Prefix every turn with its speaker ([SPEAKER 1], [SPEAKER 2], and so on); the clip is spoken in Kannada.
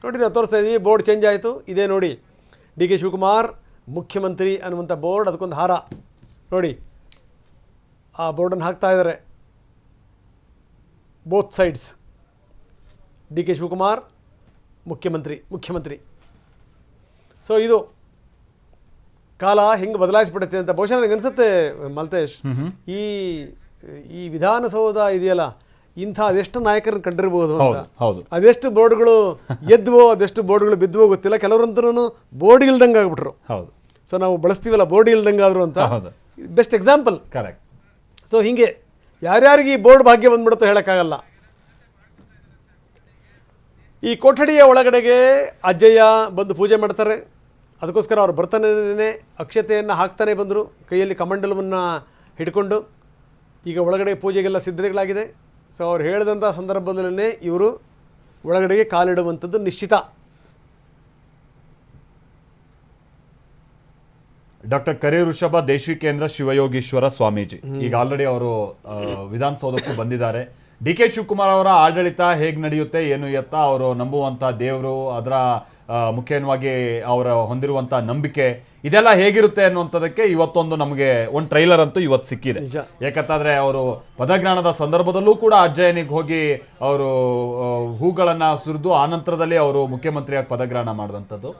[SPEAKER 1] ನೋಡಿ ನಾವು ತೋರಿಸ್ತಾ ಇದ್ದೀವಿ, ಬೋರ್ಡ್ ಚೇಂಜ್ ಆಯಿತು. ಇದೇ ನೋಡಿ ಡಿ ಕೆ ಶಿವಕುಮಾರ್ ಮುಖ್ಯಮಂತ್ರಿ ಅನ್ನುವಂಥ ಬೋರ್ಡ್, ಅದಕ್ಕೊಂದು ಹಾರ ನೋಡಿ, ಆ ಬೋರ್ಡನ್ನು ಹಾಕ್ತಾ ಇದ್ದಾರೆ both sides. D K Shivakumar ಮುಖ್ಯಮಂತ್ರಿ. ಸೊ ಇದು ಕಾಲ ಹೆಂಗೆ ಬದಲಾಯಿಸ್ಬಿಡುತ್ತೆ ಅಂತ ಬಹುಶಃ ನನಗೆ ಅನಿಸುತ್ತೆ ಮಲ್ತೇಶ್, ಈ ವಿಧಾನಸೌಧ ಇದೆಯಲ್ಲ, ಇಂಥ ಅದೆಷ್ಟು ನಾಯಕರನ್ನು ಕಂಡಿರ್ಬೋದು ಅಂತ. ಅದೆಷ್ಟು ಬೋರ್ಡ್ಗಳು ಎದ್ವೋ, ಅದೆಷ್ಟು ಬೋರ್ಡ್ಗಳು ಬಿದ್ದುವೋ ಗೊತ್ತಿಲ್ಲ. ಕೆಲವರಂತೂ ಬೋರ್ಡ್ ಇಲ್ದಂಗೆ ಆಗ್ಬಿಟ್ರು. ಸೊ ನಾವು ಬಳಸ್ತೀವಲ್ಲ ಬೋರ್ಡ್ ಇಲ್ದಂಗೆ ಆದರು ಅಂತ, ಬೆಸ್ಟ್ ಎಕ್ಸಾಂಪಲ್.
[SPEAKER 2] ಕರೆಕ್ಟ್.
[SPEAKER 1] ಸೊ ಹೀಗೆ ಯಾರ್ಯಾರಿಗೆ ಈ ಬೋರ್ಡ್ ಭಾಗ್ಯ ಬಂದ್ಬಿಡುತ್ತೋ ಹೇಳೋಕ್ಕಾಗಲ್ಲ. ಈ ಕೊಠಡಿಯ ಒಳಗಡೆಗೆ ಅಜ್ಜಯ್ಯ ಬಂದು ಪೂಜೆ ಮಾಡ್ತಾರೆ. ಅದಕ್ಕೋಸ್ಕರ ಅವ್ರು ಬರ್ತಾನೆ ಅಕ್ಷತೆಯನ್ನು ಹಾಕ್ತಾನೆ ಬಂದರು, ಕೈಯಲ್ಲಿ ಕಮಂಡಲವನ್ನು ಹಿಡ್ಕೊಂಡು. ಈಗ ಒಳಗಡೆ ಪೂಜೆಗೆಲ್ಲ ಸಿದ್ಧತೆಗಳಾಗಿದೆ. ಸೊ ಅವ್ರು ಹೇಳಿದಂಥ ಸಂದರ್ಭದಲ್ಲೇ ಇವರು ಒಳಗಡೆಗೆ ಕಾಲಿಡುವಂಥದ್ದು ನಿಶ್ಚಿತ.
[SPEAKER 2] ಡಾಕ್ಟರ್ ಕರಿ ಋಷಭ ದೇಶಿಕೇಂದ್ರ ಶಿವಯೋಗೀಶ್ವರ ಸ್ವಾಮೀಜಿ ಈಗ ಆಲ್ರೆಡಿ ಅವರು ವಿಧಾನಸೌಧಕ್ಕೂ ಬಂದಿದ್ದಾರೆ. ಡಿ ಕೆ ಶಿವಕುಮಾರ್ ಅವರ ಆಡಳಿತ ಹೇಗೆ ನಡೆಯುತ್ತೆ ಏನು ಎತ್ತ ಅವರು ನಂಬುವಂಥ ದೇವರು, ಅದರ ಮುಖ್ಯವಾಗಿ ಅವರ ಹೊಂದಿರುವಂಥ ನಂಬಿಕೆ ಇದೆಲ್ಲ ಹೇಗಿರುತ್ತೆ ಅನ್ನುವಂಥದ್ದಕ್ಕೆ ಇವತ್ತೊಂದು ನಮಗೆ ಒಂದು ಟ್ರೈಲರ್ ಅಂತೂ ಇವತ್ತು ಸಿಕ್ಕಿದೆ. ಯಾಕಂತಂದರೆ ಅವರು ಪದಗ್ರಹಣದ ಸಂದರ್ಭದಲ್ಲೂ ಕೂಡ ಅಜ್ಜಯ್ಯನಿಗೆ ಹೋಗಿ ಅವರು ಹೂಗಳನ್ನು ಸುರಿದು ಆನಂತರದಲ್ಲಿ ಅವರು ಮುಖ್ಯಮಂತ್ರಿಯಾಗಿ ಪದಗ್ರಹಣ ಮಾಡಿದಂಥದ್ದು.